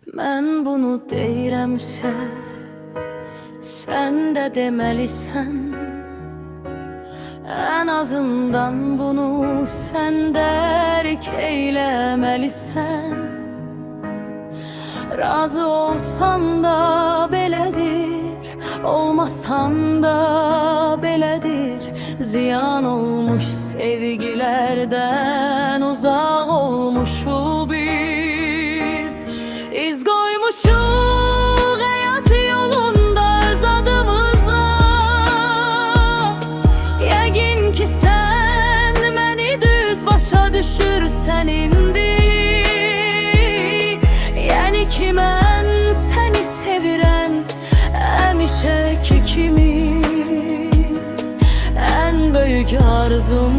Mən bunu deyirəmsə, sən də deməlisən. En azından bunu sən dərk eyləməlisən. Razı olsan da belədir, olmasan da belədir. Ziyan olmuş sevgilərdən uzaq olmuşuq biz. İz qoymuşuq həyat yolunda öz adımıza. Yəqin ki sən məni düz başa düşürsən indi. Yəni ki mən səni sevirən həmişəki kimi. Ən böyük arzum,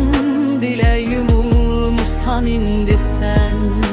diləyim olmusan indi sən.